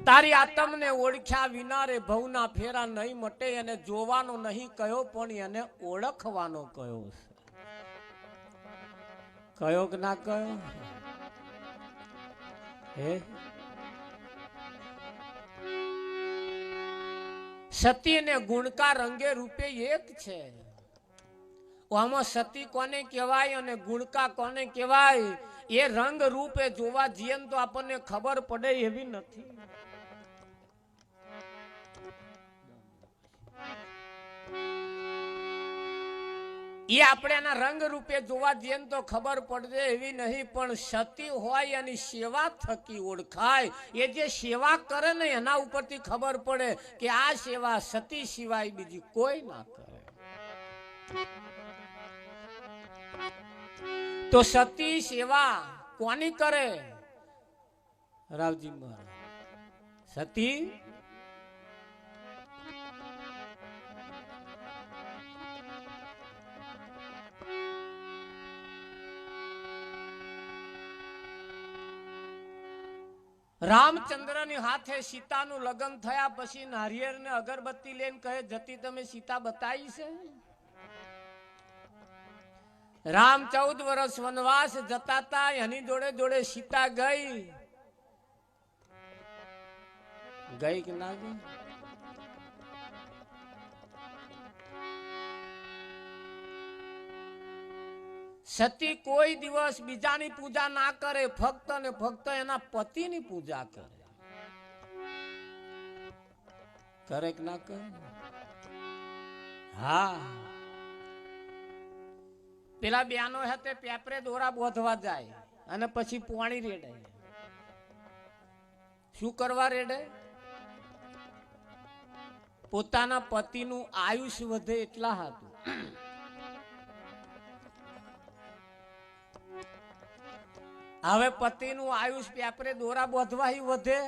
તારી આત્મને ઓળખ્યા વિના રે ભવના ફેરા નહીં મટે. અને જોવાનો નહીં કયો પણ એને ઓળખવાનો કયો. કયો કે ના કયો હે? સતી ને ગુણકા રંગે રૂપે એક છે. આમાં સતી કોને કહેવાય અને ગુણકા કોને કહેવાય એ રંગ રૂપે જોવા જઈએ તો આપણને ખબર પડે એવી નથી. એ આપણે એના રંગ રૂપે જોવા જઈએ તો ખબર પડે એવી નહીં. પણ સતી હોય એની સેવા થકી ઓળખાય. એ જે સેવા કરે ને એના ઉપરથી ખબર પડે કે આ સેવા સતી સિવાય બીજી કોઈ ના કરે. તો સતી સેવા કોની કરે? રાવજી મહારાજ સતી રામચંદ્ર ની હાથે સીતાનું લગ્ન થયા પછી નારિયેળ ને અગરબત્તી લઈને કહે જતી તમે સીતા બતાવી છે? રામ 14 વર્ષ વનવાસ જતા હતા એની જોડે જોડે સીતા ગઈ કે ના ગઈ? સતી કોઈ દિવસ બીજાની પૂજા ના કરે, ફક્ત ને ફક્ત એના પતિની પૂજા કરે. કરે કે ના કરે? હા. પેલા બેનો હાથે પેપરે દોરા બોધવા જાય અને પછી પાણી રેડે. શું કરવા રેડે? પોતાના પતિનું આયુષ્ય વધે એટલા હતું. હવે પતિનું આયુષ્ય પેપરે દોરા બોધવાહી વધે,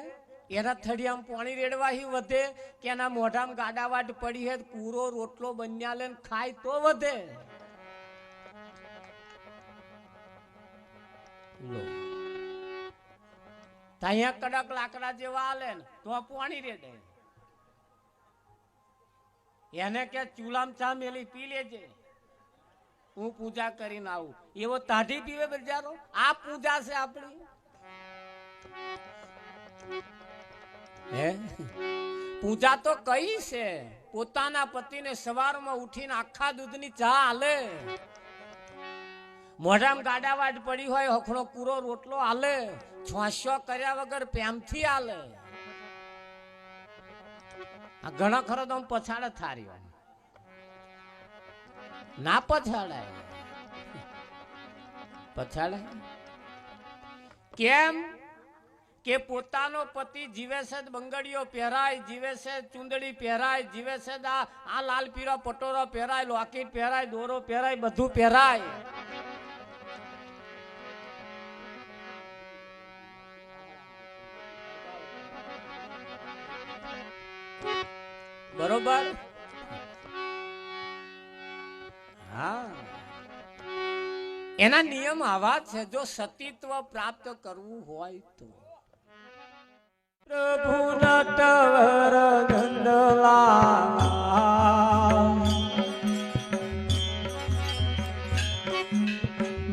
એના થડિયામાં પાણી રેડવાહી વધે, કે એના મોઢામાં ગાડાવાટ પડી હે કૂરો રોટલો બન્યા લે ખાય તો વધે. અહીંયા કડક લાકડા જેવા આલે તો પાણી રેડે. એને કે ચૂલામાં ચા મેલી પી લેજે, હું પૂજા કરીને આવું. એવો તાઢી પીવે બજારો? આ પૂજા છે આપણી? હે પૂજા તો કઈ છે? પોતાના પતિને સવારમાં ઉઠીને આખા દૂધની ચા આલે, મોઢામાં ગાડાવાટ પડી હોય હખણો કૂરો રોટલો આલે, છોસ્યો કર્યા વગર પ્રેમથી આલે. આ ઘણા ખરો તો પછાડે થારી ના પછાડાય. પછાડાય કેમ? કે પોતાનો પતિ જીવે છે બંગડીઓ પહેરાય, જીવે છે ચુંદડી પહેરાય, જીવે છે આ લાલ પીળો પટોરો પહેરાય, લોકેટ પહેરાય, દોરો પહેરાય, બધું પહેરાય. બરોબર? હા. એના નિયમ આવા છે. જો સતીત્વ પ્રાપ્ત કરવું હોય તો પ્રભુ નટવર નંદલાલ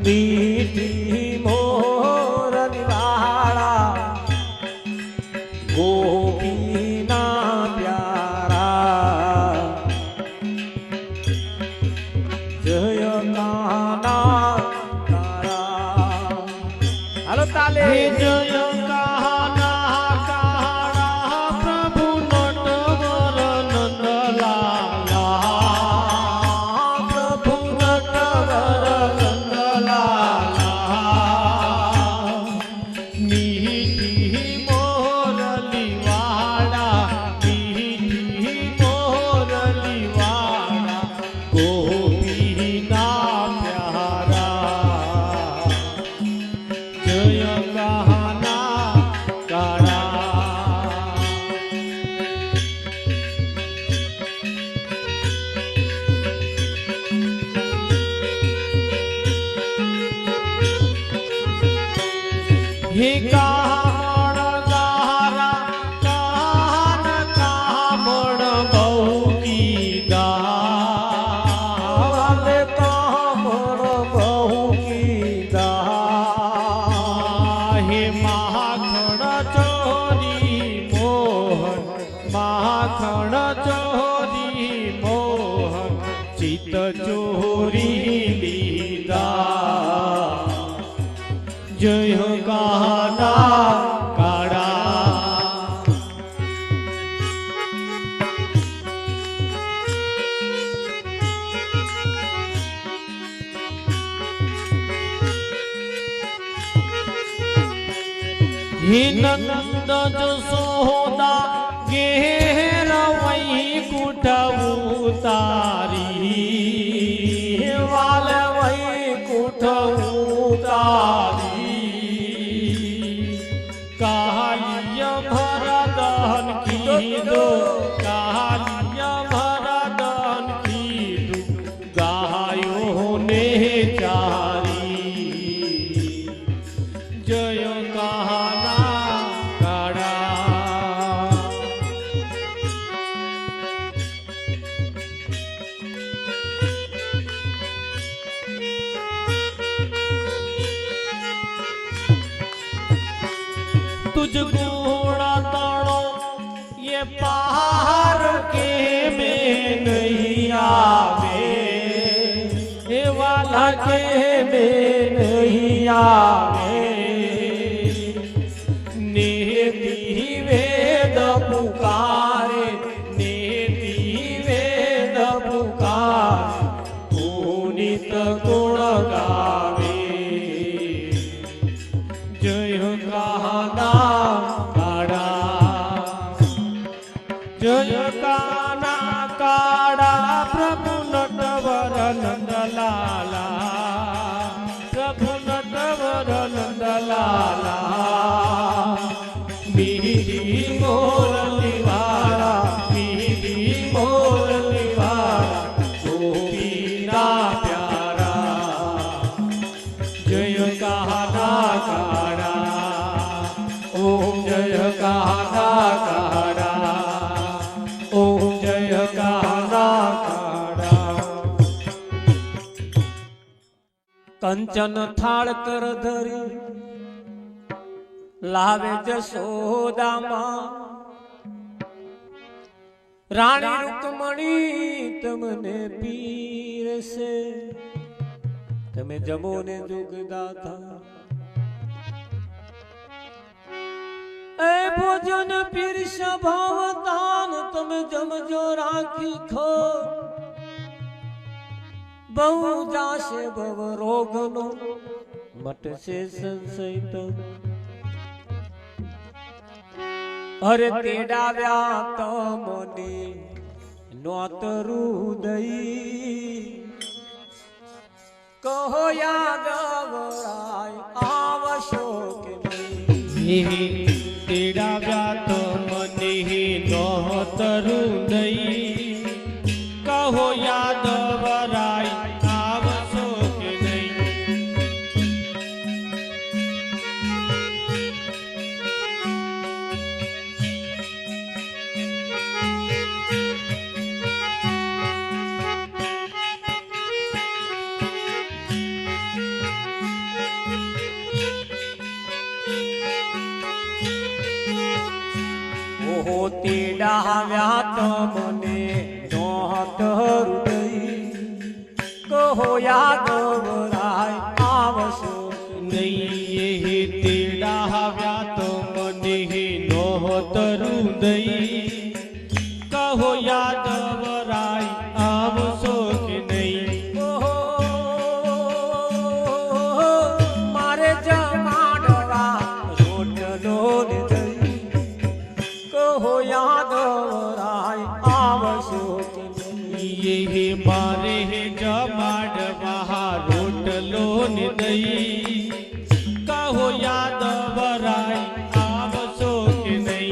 મીઠી મોર નિવાળા ગોપીના પ્યારા જય કાના તારા. હાલો તાલે. જય ही कामण गारा हे नंद जसोदा घेर वैकुंठ उतारी वाल वैकुंठ उतारी कालिय भरदन कीधो कालिय भरदन कीधो गायो ने चारी जय कहना काड़ा तुझ गुणा ताड़ो ये पहाड़ के में नहीं आवे हे वाला के में नहीं आवे नेति वेद पुकारे नेति वेद पुकारे पुनीत गुण गावे जय कहना काड़ा जय काना काड़ा प्रभु नटवर नंदलाला प्रभु नटवर नंदलाला मीठी मोरली वाला मीठी मोरली वाला गोपीना प्यारा जय कहना काड़ा ओम जय कहना काड़ा ओम जय कहना काड़ा कंचन थाळ कर धरी लावे जसोदा मां रानी रुक्मणी तमने पीर से तमे जमो ने दुगदाता ए भोजन पीरस भावतान तमे जमजो राखी खो बहु जासे भव रोगनो मटसे संशय तो अरे तेडाव्या तमने नोतरू दई कहो यादवराय आवशो के तेरा व्यात मने नोतरू दई कहो यादवराय आवशो के नहीं तेडाव्या तमने नोतरू दई कहो यादवराय आवशो नहीं ये तेरा व्यात मने नोतरू दई कहो यादवराय आवशो के नहीं मारे जमाडवा रोटलो ने दई कहो यादवराय आवशो के नहीं ये मारे जमाड वहा रोटलो ने दई कहो यादवराय आवशो के नहीं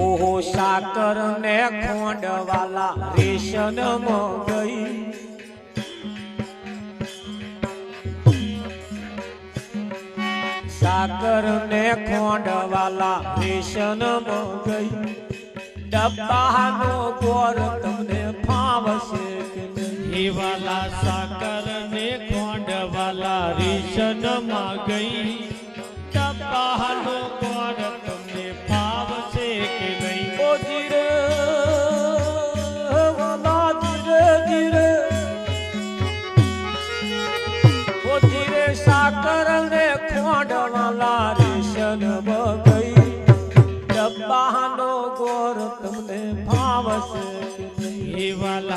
ओहो साकर ने खोंड वाला रेशन में गई साकर ने खोंड वाला रेशन में गई डब्बा नो गोर तुमने फावसे के नहीं हे वाला साकर ने खोंड वाला रेशन में गई डब्बा नो गोर तुमने फावसे के नहीं ओ जीरे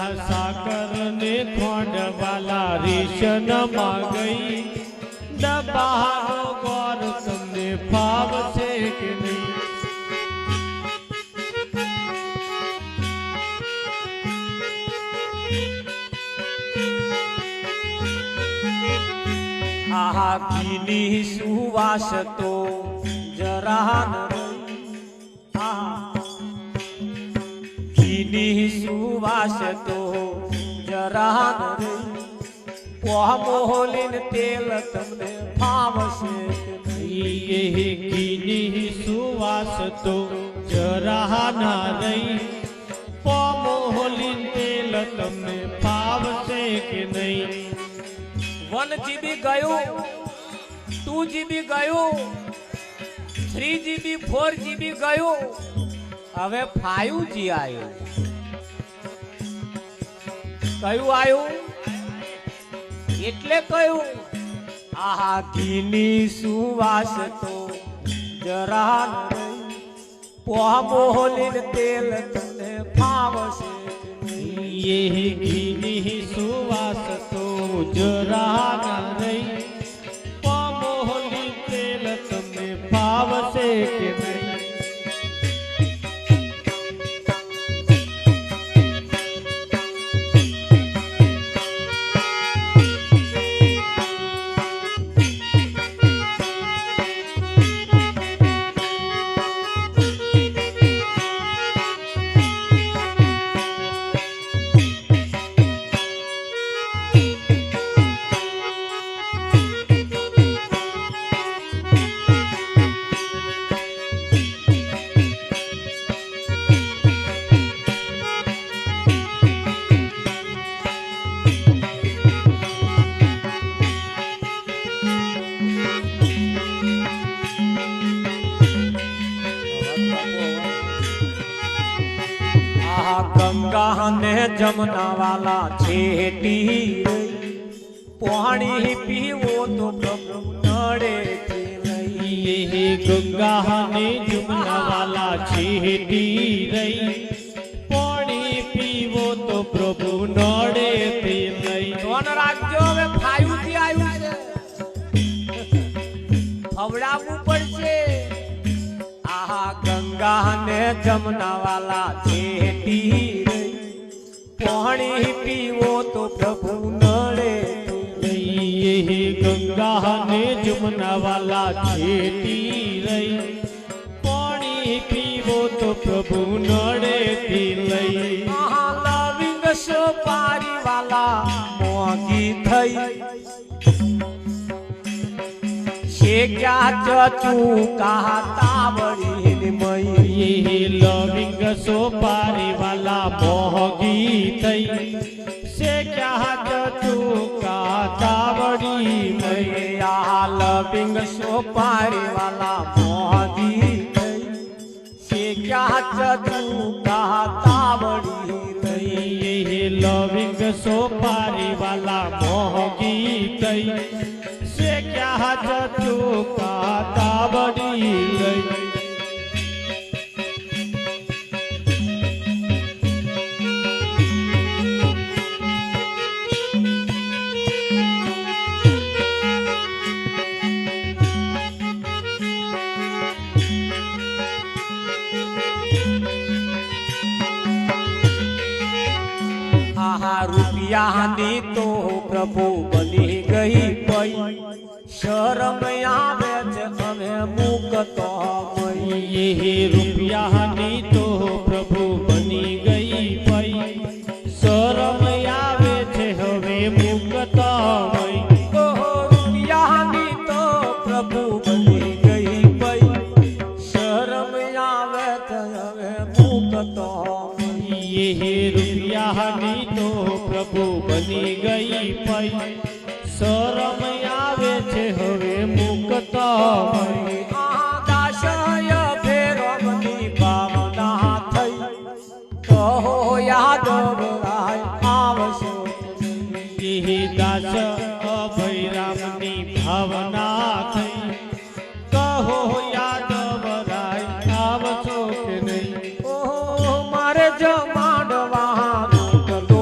વાલા સાકર ને ખોંડ વાલા રેશનમાં ગઈ ડબ્બાનો ગોર તમને ફાવશે કે નહીં? આહા ઘીની સુવાસ તો જરા ન રહી. આહા ઘીની સુવાસ તો જરા ન રહી. મોહલીન તેલ તમને ફાવશે કે નહીં? એ ઘીની સુવાસ તો જરા ના રહી. મોહલીન તેલ તમને ફાવશે કે નહીં? 1 GB ગયું, 2 GB ગયું, 3 GB 4 GB ગયું, હવે 5G આવ્યું. કયું આવ્યું? એટલે કયું? આહા ઘીની સુવાસ તો જરા ન રહી. મોહલીન તેલ તમને ફાવશે કે નહીં? એ ઘીની સુવાસ તો જરા ના રહી. મોહલી તેલ તમને ફાવશે કે નહીં? गंगा ने जमुना वाला छेटी पानी पीवो तो प्रभु नड़े ये गंगा ने जमुना वाला छेटी रही. पानी पीवो तो प्रभु नड़े ते नहीं. ધોન રાખજો, હવે 5G આવ્યું છે, ખવડાવવું પડશે. આહા ગંગા ને જમના વાલા છેટી પાણી પીવો તો પ્રભુ નડે. ये गंगा ने जमुना वाला छेटी रही. पानी पीवो तो प्रभु नड़े ते लई. લવિંગ સોપારી વાલા મોંઘી થઈ છે ક્યાં ચૂકા તાવડી મય. ये लविंग सोपारी वाला मोहगी थई से क्या चूका तावड़ी में. આ લવિંગ સોપારી વાલા મોંઘી થઈ છે ક્યાં ચૂકા તાવડી. ये लविंग सोपारी वाला मोहगी थई से क्या चूका तावड़ी लई. રૂપિયાની તો પ્રભુ બની ગઈ પઈ. શરમ આવે છે અમે મુકતો મય. ये रुपयानी तो प्रभु बनी गई पई. शरम आवे छे हवे मुक्तमय. રૂપિયાની તો પ્રભુ બની ગઈ પઈ. શરમ આવે છે હવે મુકતો મય. ये रुपयानी तो प्रभु बनी गई पई. शरम आवे छे हवे मुक्तमय. દાસય ભેરવની ભાવના થઈ. કહો યાદવ રાય આવશો. ये दास अभय रामनी भावना थई. कहो यादव राय आवशो के नहीं. મારે જમાડવાનો કદો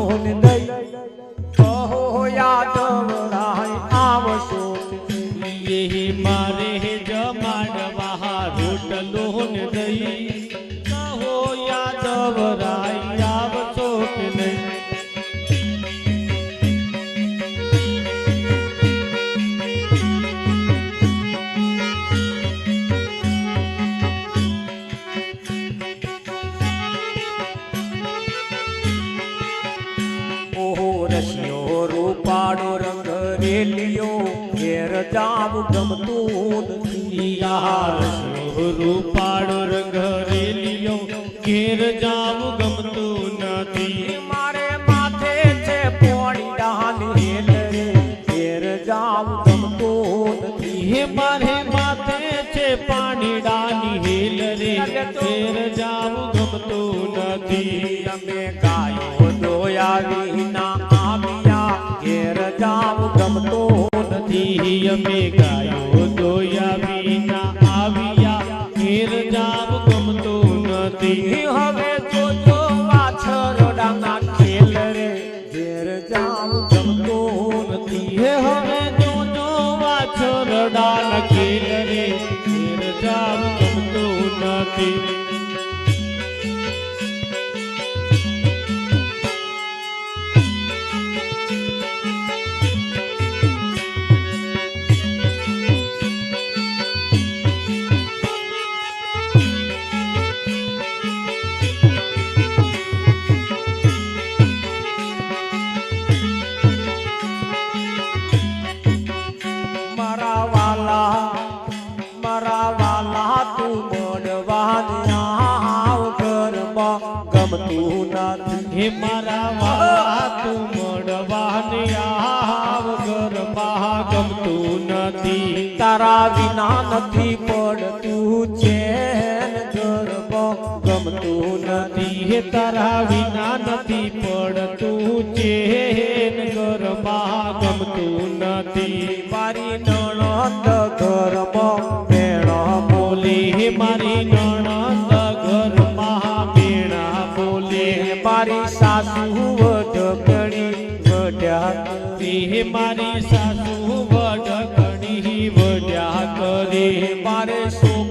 ઓહો રસિયો રૂપાળો રંગ રેલિયો ઘેર જાવું ગમતું નથી યાર રૂપાળો રંગ રેલિયો ઘેર જાવું ગમતું નથી મારે માથે છે પોણી ડાની હેલ રે ઘેર જાવું ગમતું નથી હે મારે માથે છે પાણીડાની હેલ રે ઘેર જાવું ગમતું નથી તમે ગાયો દોયા વિના આવ્યા ઘેર જાવું ગમતું નથી અમે ગાયો દોયા વિના આવ્યા ઘેર જાવું ગમતું નથી હવે જોજો વાછરડાના ખેલ રે ઘેર જાવું ગમતું નથી હે હવે જોજો વાછરડાના ખેલ રે ઘેર જાવું ગમતું નથી મારા વાલા તું મળવાને આવ ઘરમાં ગમતું નથી હે મારા વાલા તું મળવાને આવ ઘરમાં ગમતું નથી તારા વિના નથી પડતું ચેન ઘરમાં ગમતું નથી હે તારા વિના નથી પડતું ચેન ઘરમાં ગમતું નથી મારી નણંદ ઘરમાં મેળા બોલે હે મારી નણંદ ઘરમાં મેળા બોલે મારી સાસુ વઢકણી વઢ્યા હે મારી સાસુ વઢકણી વઢ્યા કરે મારે શું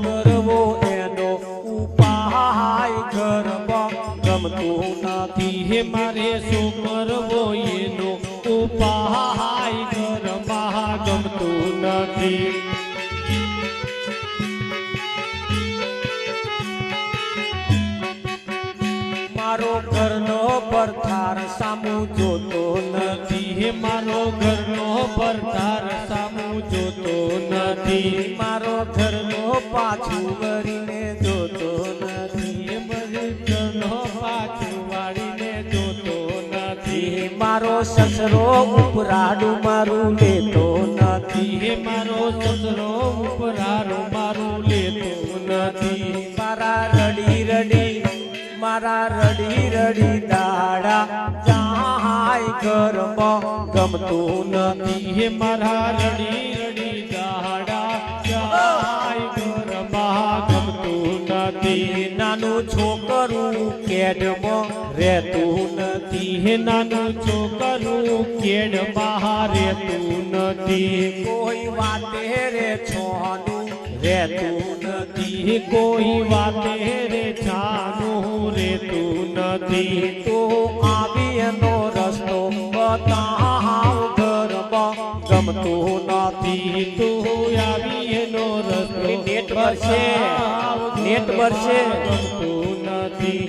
કરવો એનો ઉપાય ઘરમાં ગમતું નથી હે મારે શું કરવો એનો ઉપાય ઘરમાં ગમતું નથી મારો ઘરનો પરથાર સામું જોતો નથી હે મારો ઘરનો પરથાર સામું જોતો નથી મારો ઘરનો પાછું વળીને જોતો નથી હે મારો ઘરનો પાછું વાળીને જોતો નથી મારો સસરો ઉપરાડું મારું લેતો નથી હે મારો સસરો ઉપરારું મારું લેતો નથી મારા રડી દાડા જાય ઘરમાં ગમતું નથી હે મારા રડી દાડા જાય ઘરમાં ગમતું નથી નાનું છોકરું કેડમાં રહેતું નથી હે નાનું છોકરું કેડમાં રહેતું નથી કોઈ વાતે રે છોનું રહેતું નથી કોઈ વાતે રે છાનું રહેતું નથી તો આવી એનો રસ્તો બતાવ ઘરમાં ગમતું નથી તું આવી એનો રસ્તો નેટ ભરશે ગમતું નથી